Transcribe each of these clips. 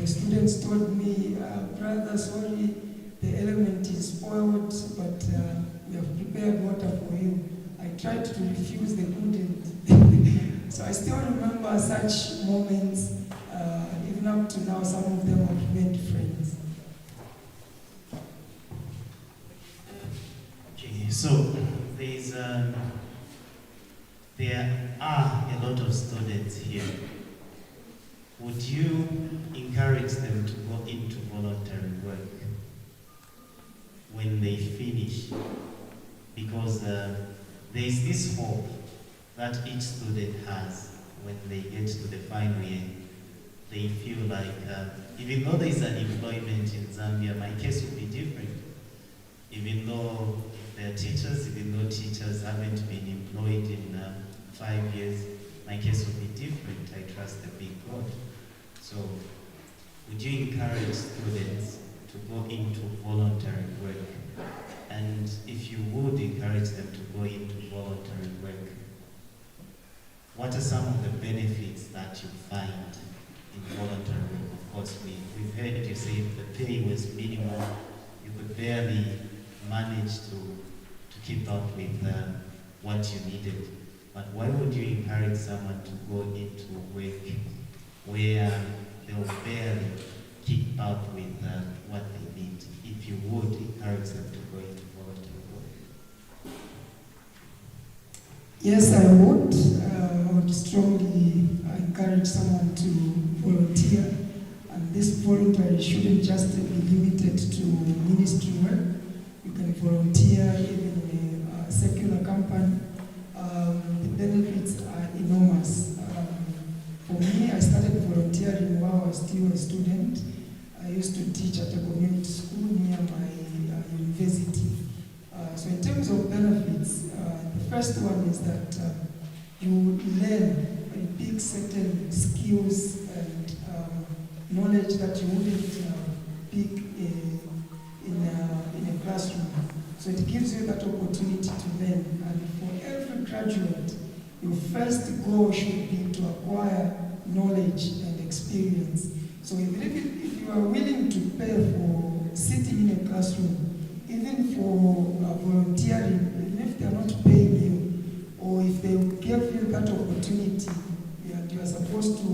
the students told me, brother, sorry, the element is spoiled, but we have prepared water for you. I tried to refuse, they couldn't. So I still remember such moments. Even up to now, some of them have remained friends. Okay, so there are a lot of students here. Would you encourage them to go into voluntary work when they finish? Because there is this hope that each student has when they get to the final year. They feel like, even though there is unemployment in Zambia, my case will be different. Even though there are teachers, even though teachers haven't been employed in 5 years, my case will be different. I trust the big God. So, would you encourage students to go into voluntary work? And if you would encourage them to go into voluntary work, what are some of the benefits that you find in voluntary work? Of course, we've heard you say the pay was minimal, you could barely manage to keep up with what you needed. But why would you encourage someone to go into work where they'll barely keep up with what they need, if you would encourage them to go into voluntary work? Yes, I would. I would strongly encourage someone to volunteer. And this voluntary shouldn't just be limited to ministry work. You can volunteer even in a secular company. The benefits are enormous. For me, I started volunteering while I was still a student. I used to teach at a community school near my university. So in terms of benefits, the first one is that you learn and pick certain skills and knowledge that you wouldn't pick in a classroom. So it gives you that opportunity to learn. And for every graduate, your first goal should be to acquire knowledge and experience. So if you are willing to pay for sitting in a classroom, even for volunteering, even if they are not paying you, or if they give you that opportunity, and you are supposed to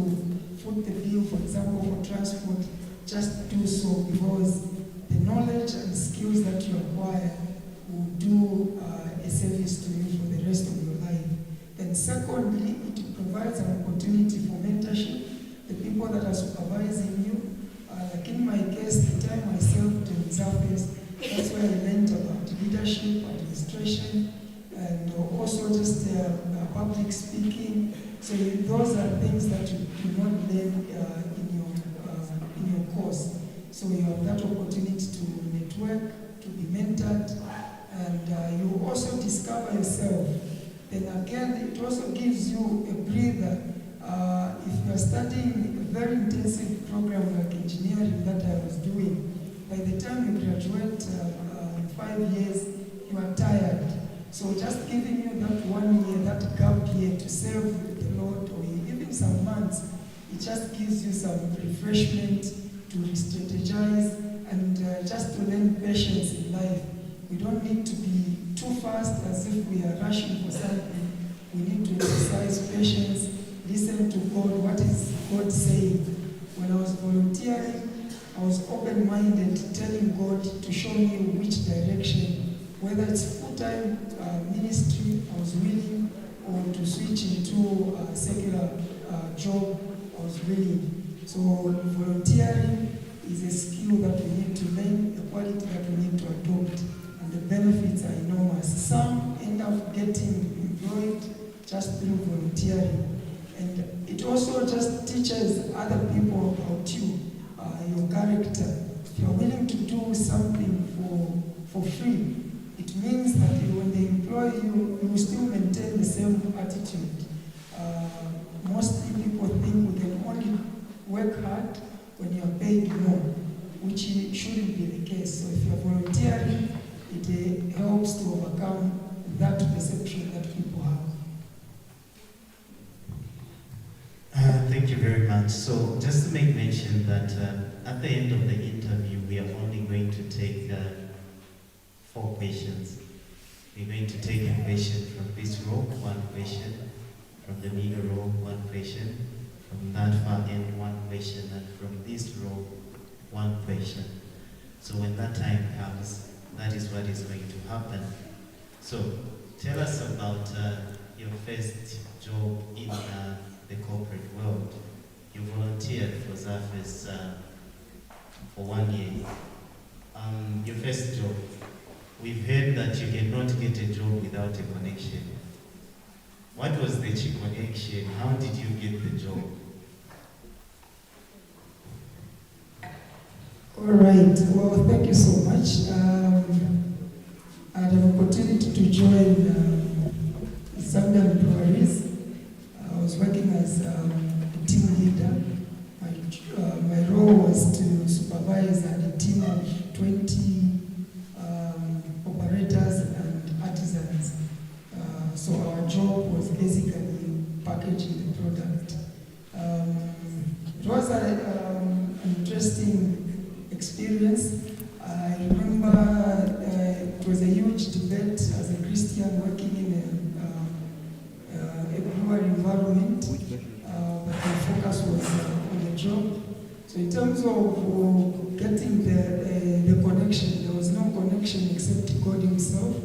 foot the bill, for example, for transport, just do so, because the knowledge and skills that you acquire will do a service to you for the rest of your life. And secondly, it provides an opportunity for mentorship. The people that are supervising you, like in my case, the time I served in Zambia, that's where I learned about leadership, administration, and also just public speaking. So those are things that you do not learn in your course. So you have that opportunity to network, to be mentored, and you also discover yourself. Then again, it also gives you a breather. If you are studying a very intensive program like engineering that I was doing, by the time you graduate in 5 years, you are tired. So just giving you that 1 year, that gap year to serve the Lord, or even some months, it just gives you some refreshment to strategize and just to learn patience in life. We don't need to be too fast as if we are rushing for something. We need to exercise patience, listen to God, what is God saying. When I was volunteering, I was open-minded, telling God to show me which direction, whether it's full-time ministry, I was willing, or to switch into a secular job, I was willing. So volunteering is a skill that we need to learn, a quality that we need to adopt, and the benefits are enormous. Some end up getting employed just through volunteering, and it also just teaches other people about you. Your character. If you're willing to do something for free, it means that when they employ you, you will still maintain the same attitude. Mostly people think we can only work hard when you are paid more, which shouldn't be the case. So if you're volunteering, it helps to overcome that perception that people have. Thank you very much. much. So just to make mention that at the end of the interview, we are only going to take 4 questions. We're going to take a question from this row, 1 question, from the middle row, 1 question, from that far end, 1 question, and from this row, 1 question. So when that time comes, that is what is going to happen. So tell us about your first job in the corporate world. You volunteered for ZAFES for 1 year. Your first job, we've heard that you cannot get a job without a connection. What was the connection? How did you get the job? All right. Well, thank you so much. I had an opportunity to join Zambian Breweries. I was working as a team leader. My role was to supervise a team of 20 operators and artisans. So our job was basically packaging the product. It was an interesting experience. I remember it was a huge debate as a Christian working in a brewery environment, but the focus was on the job. So in terms of getting the connection, there was no connection except God himself.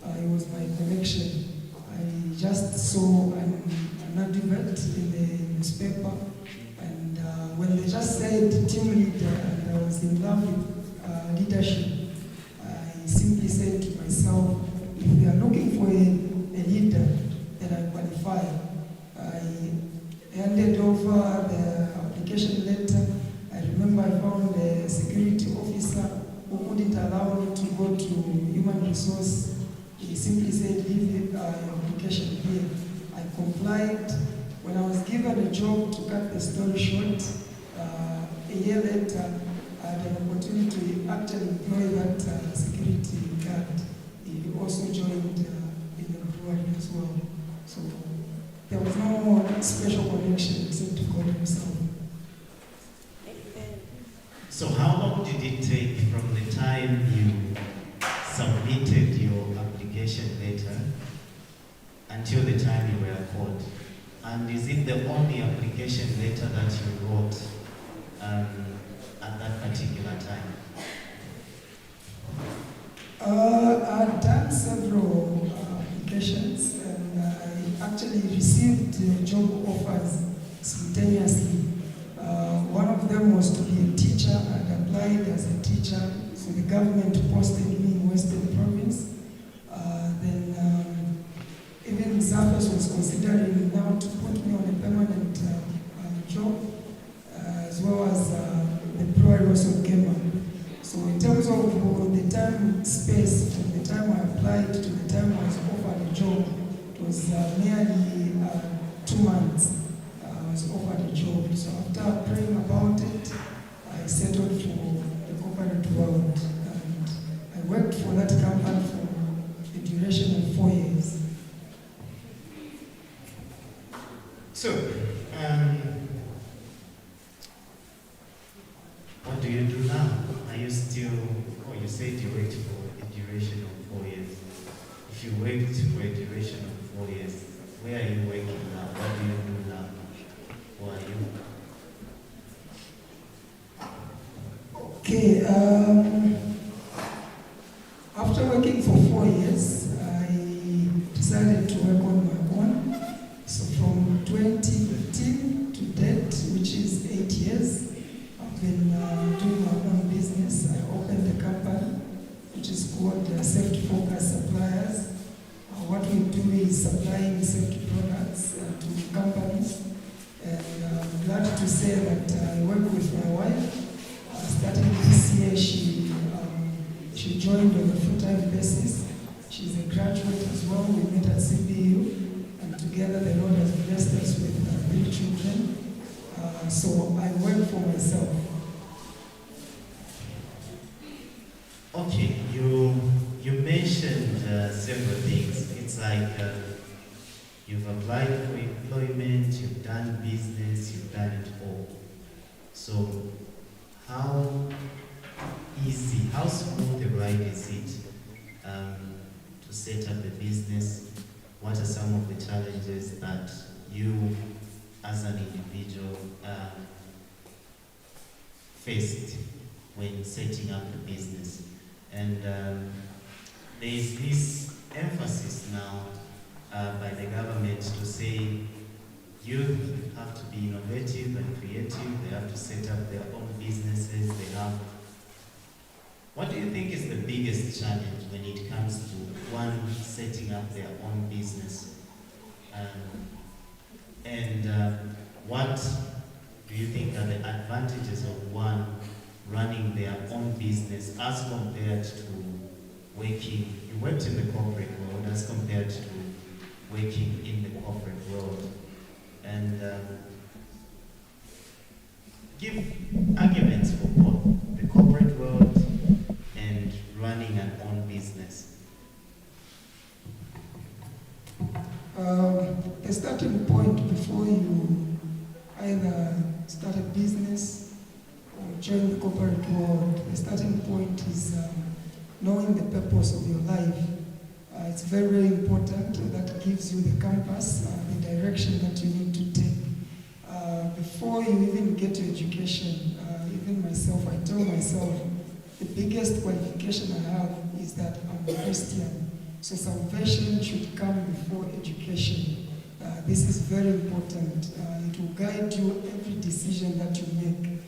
It was my connection. I just saw an advert in the newspaper, and when they just said team leader, and I was in love with leadership, I simply said to myself, if they are looking for a leader, then I qualify. I handed over the application letter. I remember I found a security officer who couldn't allow me to go to human resource. He simply said, leave your application here. I complied. When I was given a job, to cut the story short, a year later, I had an opportunity to actually employ that security guard. He also joined in the brewery as well. So there was no special connection except God himself. So how long did it take from the time you submitted your application letter until the time you were called? And is it the only application letter that you wrote at that particular time? I've done several applications, and I actually received job offers simultaneously. One of them was to be a teacher. I applied as a teacher, so the government posted me in Western Province. Then even ZAFES was considering now to put me on a permanent job, as well as the brewery also came up. So in terms of the time space, from the time I applied to the time I was offered a job, it was nearly 2 months. I was offered a job. So after praying about it, I settled for the corporate world. And I worked for that company for the duration of 4 years. So, what do you do now? Are you still, you said you worked for a duration of 4 years. If you worked for a duration of 4 years, where are you working now? What do you do now? Who are you? Okay, after working for 4 years, I decided to work on my own. So from 2015 to date, which is 8 years, I've been doing my own business. I opened a company, which is called Safety Focus Suppliers. What we do is supplying safety products to companies. And I'm glad to say that I work with my wife. Starting this year, she joined on a full-time basis. She's a graduate as well. We met at CPU, and together the Lord has blessed us with 3 children. So I work for myself. Okay, you mentioned several things. It's like You've applied for employment, you've done business, you've done it all. So how easy, how smooth a ride is it to set up a business? What are some of the challenges that you as an individual faced when setting up a business? And there is this emphasis now by the government to say youth have to be innovative and creative, they have to set up their own businesses, they have... What do you think is the biggest challenge when it comes to one setting up their own business? What do you think are the advantages of one running their own business as compared to working? You worked in the corporate world as compared to working in the corporate world. And give arguments for both the corporate world and running an own business. The starting point before you either start a business or join the corporate world, the starting point is knowing the purpose of your life. It's very, very important. That gives you the compass, the direction that you need to take. Before you even get to education, even myself, I tell myself, the biggest qualification I have is that I'm a Christian. So salvation should come before education. This is very important. It will guide you every decision that you make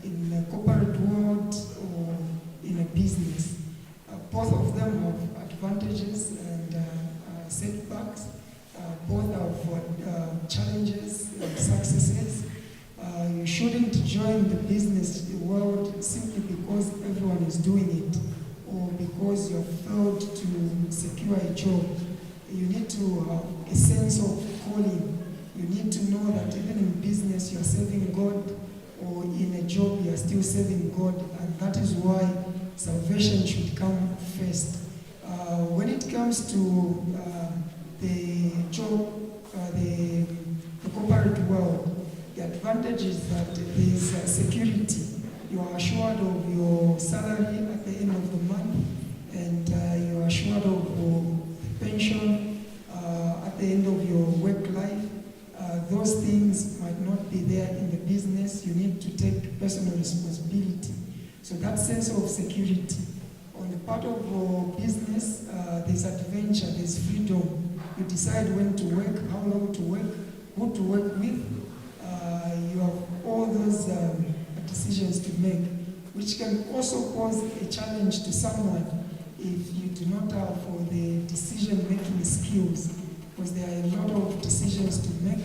in the corporate world or in a business. Both of them have advantages and setbacks. Both have challenges and successes. You shouldn't join the business world simply because everyone is doing it or because you have failed to secure a job. You need to have a sense of calling. You need to know that even in business you are serving God, or in a job you are still serving God, and that is why salvation should come first. When it comes to the job, the corporate world, the advantage is that there is security. You are assured of your salary at the end of the month, and you are assured of your pension at the end of your work life. Those things might not be there in the business. You need to take personal responsibility. So that sense of security. On the part of your business, there's adventure, there's freedom. You decide when to work, how long to work, who to work with. You have all those decisions to make, which can also pose a challenge to someone if you do not have for the decision-making skills, because there are a lot of decisions to make.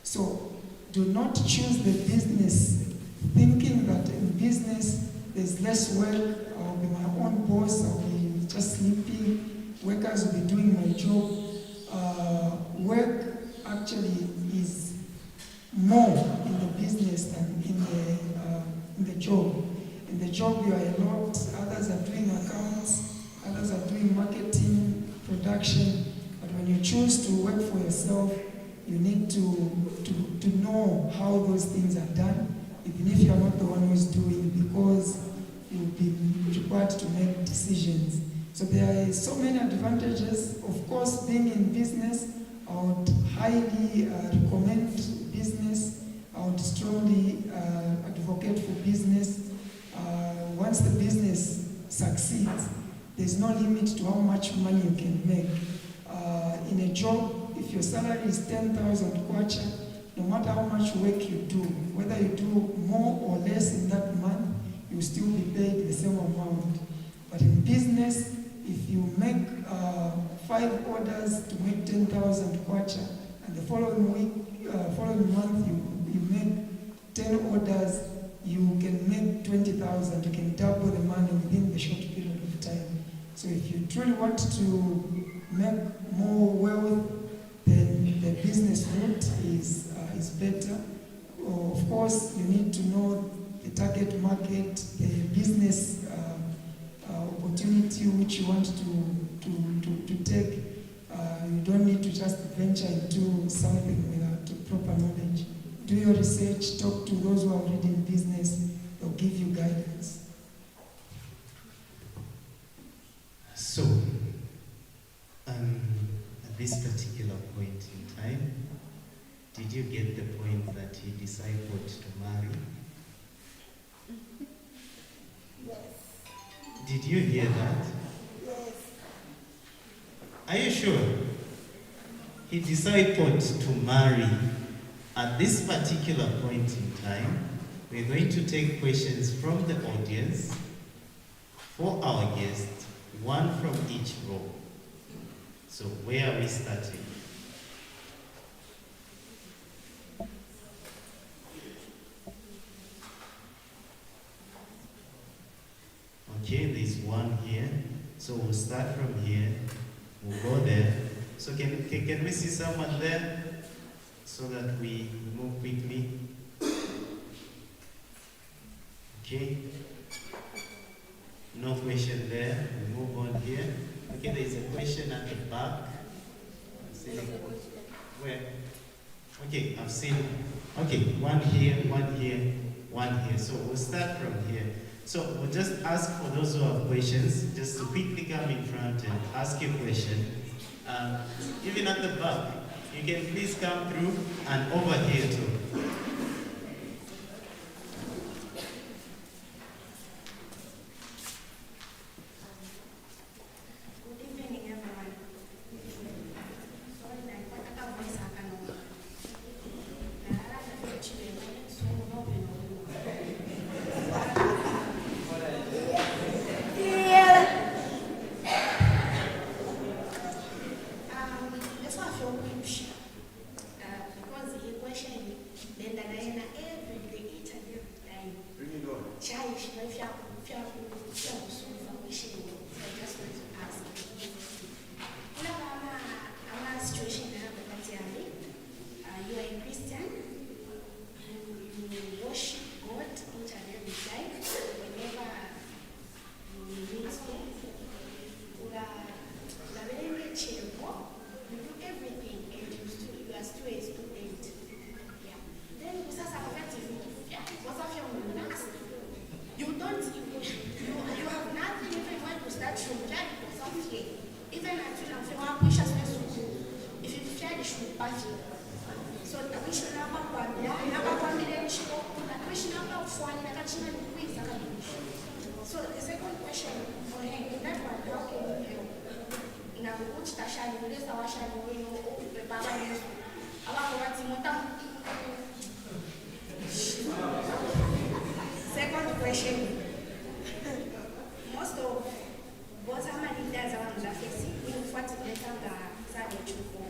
So do not choose the business thinking that in business there's less work, I'll be my own boss, I'll be just sleeping, workers will be doing my job. Work actually is more in the business than in the job. In the job you are alone, others are doing accounts, others are doing marketing, production, but when you choose to work for yourself, you need to know how those things are done, even if you are not the one who is doing, because you'll be required to make decisions. So there are so many advantages. Of course, being in business, I would highly recommend business. I would strongly advocate for business. Once the business succeeds, there's no limit to how much money you can make. In a job, if your salary is 10,000 kwacha, no matter how much work you do, whether you do more or less in that month, you'll still be paid the same amount. But in business, if you make 5 orders to make 10,000 kwacha, and the following month you make 10 orders, you can make 20,000. You can double the money within the short period of time. So if you truly want to make more wealth, then the business route is better. Of course, you need to know the target market, the business opportunity which you want to take. just venture into something without proper knowledge. Do your research, talk to those who are already in business, they'll give you guidance. So, at this particular point in time, did you get the point that he decided to marry? Yes. Did you hear that? Yes. Are you sure? He decided to marry. At this particular point in time, we're going to take questions from the audience for our guests, one from each row. So where are we starting? Okay, there's one here. So we'll start from here. We'll go there. So can we see someone there so that we move quickly? Okay. No question there. We move on here. Okay, there is a question at the back. Where? Okay, I've seen. Okay, one here, one here, one here. So we'll start from here. So we'll just ask for those who have questions, just to quickly come in front and ask a question. Even at the back, you can please come through, and over here too. So the second question for him, in that one, how can you help? Na kukuchita shani, kulesa wa shani, wino, baba yesu. Abako wati muta. Second question. Most of both ama leaders around the face, we fight to get on the side of chuko.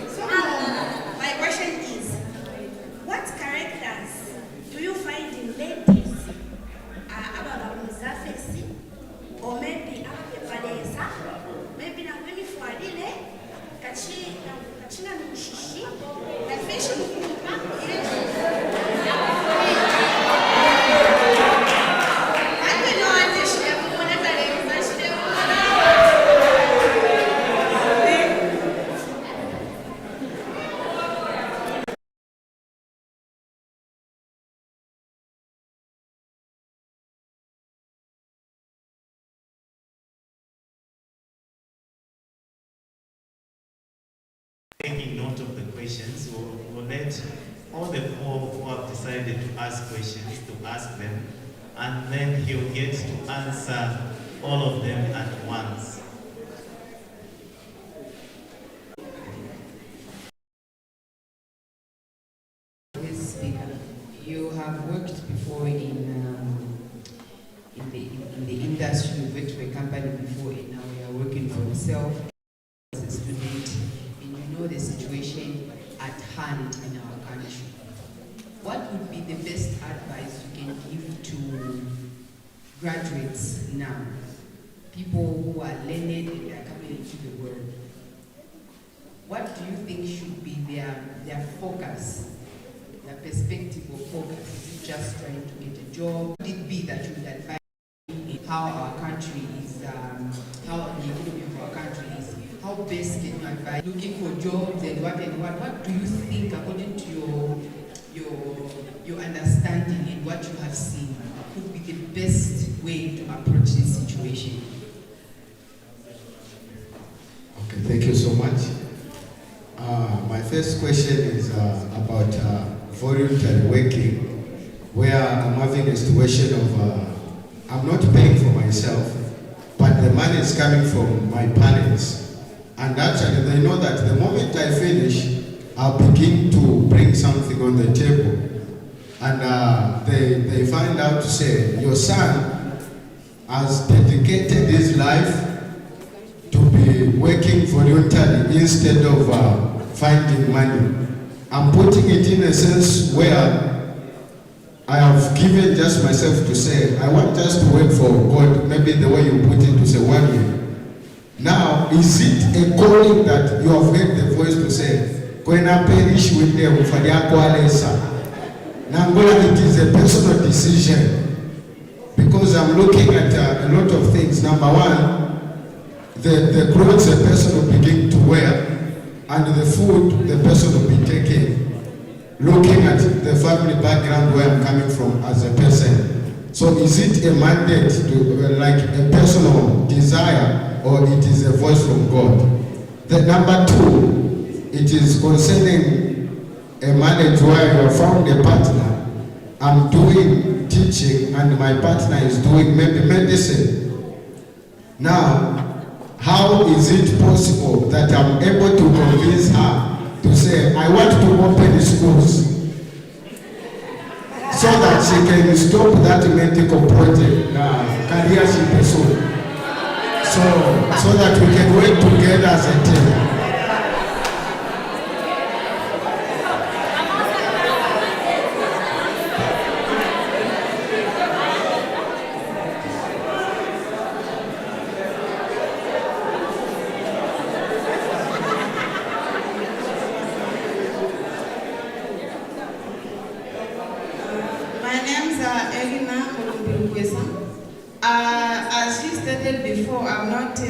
So my question is, what characters do you find in ladies about Muzafesi, or maybe Palesa, maybe na women for Adile, Kachina Mishishi, and fishing. Taking note of the questions, we'll let all the four who have decided to ask questions to ask them, and then he'll get to answer all of them at once. Yes, Speaker, you have worked before in the industry. You worked for a company before, and now you are working for yourself as a student, and you know the situation at hand in our country. What would be the best advice you can give to graduates now, people who are learned and they are coming into the world? What do you think should be their focus, their perspective or focus? Is it just trying to get a job? Would it be that you would advise how our country is, how the economy of our country is, how best can you advise looking for jobs and what and what? What do you think, according to your understanding and what you have seen, would be the best way to approach this situation? Okay, thank you so much. My first question is about voluntary working, where I'm having a situation of I'm not paying for myself, but the money is coming from my parents. And actually, they know that the moment I finish, I'll begin to bring something on the table. And they find out to say, your son has dedicated his life to be working voluntarily instead of finding money. I'm putting it in a sense where I have given just myself to say, I want just to work for God, maybe the way you put it to say 1 year. Now, is it a calling that you have heard the voice to say, when I perish with them, for their qualesa? Now, it is a personal decision, because I'm looking at a lot of things. Number one, the clothes a person will begin to wear, and the food the person will be taking, looking at the family background where I'm coming from as a person. So is it a mandate, like a personal desire, or it is a voice from God? The number two, it is concerning a marriage where you have found a partner. I'm doing teaching and my partner is doing maybe medicine. Now, how is it possible that I'm able to convince her to say, I want to open schools so that she can stop that medical project, career she pursued, so that we can work together as a team. As she stated before, I'm not a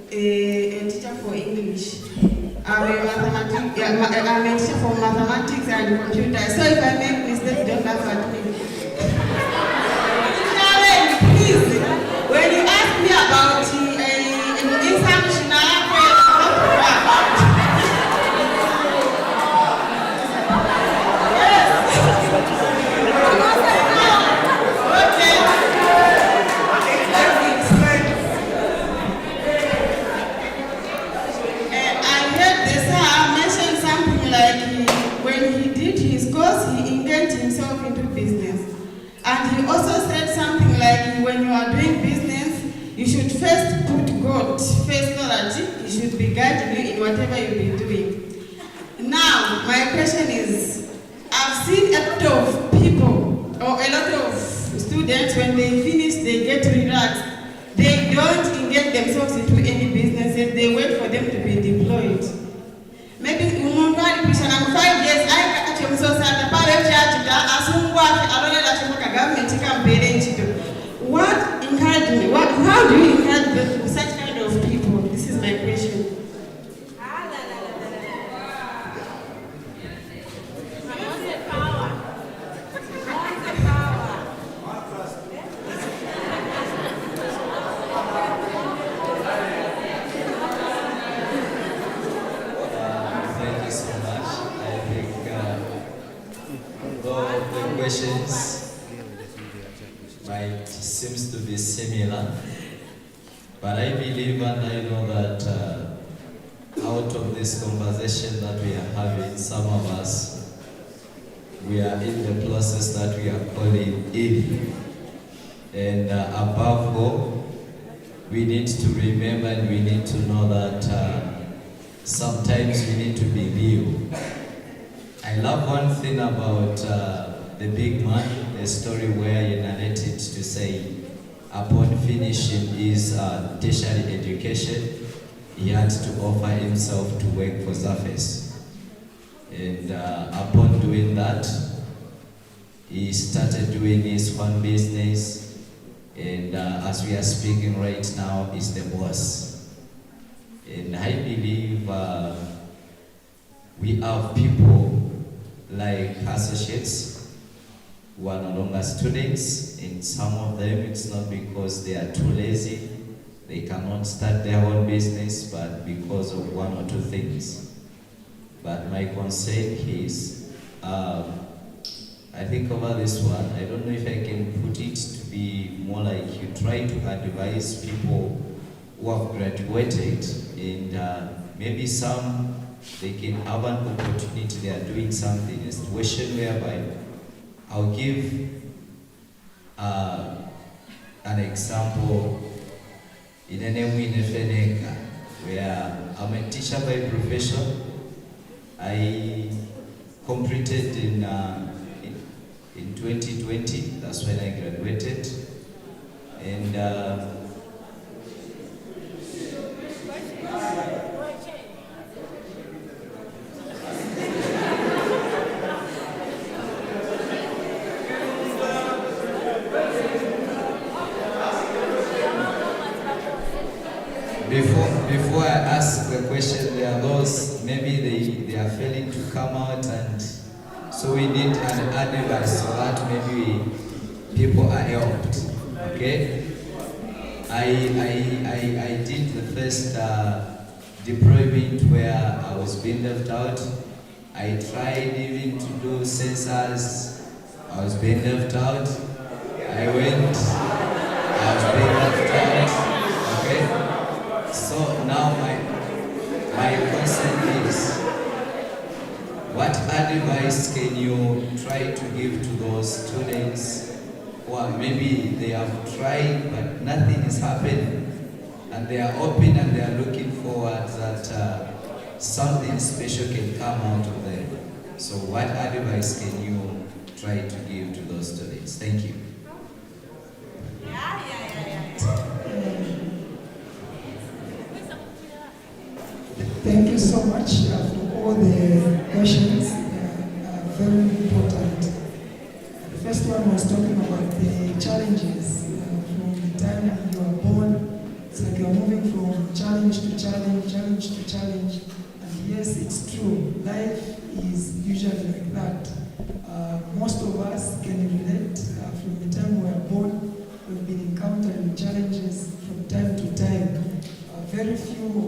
teacher for English. I'm a teacher for mathematics and computer. So if I make mistakes, don't laugh at me. Please, when you ask me about and he also said something like, when you are doing business, you should first put God first, so that he should be guiding you in whatever you'll be doing. Now, my question is, I've seen a lot of people, or a lot of students, when they finish, they get relaxed. They don't engage themselves into any businesses, they wait for them to be deployed. Maybe I'm 5 years, I catch him so sad, the power of church, what encouragement? How do you encourage such kind of people? This is my question. Thank you so much. I think all the questions seems to be similar, but I believe and I know that out of this conversation that we are having, some of us, we are in the process that we are calling healing. And above all, we need to remember and we need to know that sometimes we need to be real. I love one thing about the big man, the story where he narrated to say, upon finishing his tertiary education, he had to offer himself to work for Surface. And upon doing that, he started doing his own business, And as we are speaking right now, is the boss. And I believe we have people like associates who are no longer students, and some of them it's not because they are too lazy, they cannot start their own business, but because of one or two things. But my concern is, I think over this one, I don't know if I can put it to be more like you try to advise people who have graduated, and maybe some, they can have an opportunity, they are doing something, a situation whereby I'll give an example in a name in Kachenga, where I'm a teacher by profession. I completed in 2020, that's when I graduated, and before I ask the question, there are those, maybe they are failing to come out, and so we need an advice so that maybe people are helped. Okay? I did the first deployment where I was being left out. I tried even to do sensors. I was being left out. I went, I was being left out. Okay? So now my concern is, what advice can you try to give to those students who are maybe they have tried but nothing is happening, and they are open and they are looking forward that something special can come out of them? So what advice can you try to give to those students? Thank you. Thank you so much for all the questions. They are very important. The first one was talking about the challenges from the time you are born. It's like you are moving from challenge to challenge, challenge to challenge. And yes, it's true. Life is usually like that. Most of us can relate. From the time we are born, we've been encountering challenges from time to time. Very few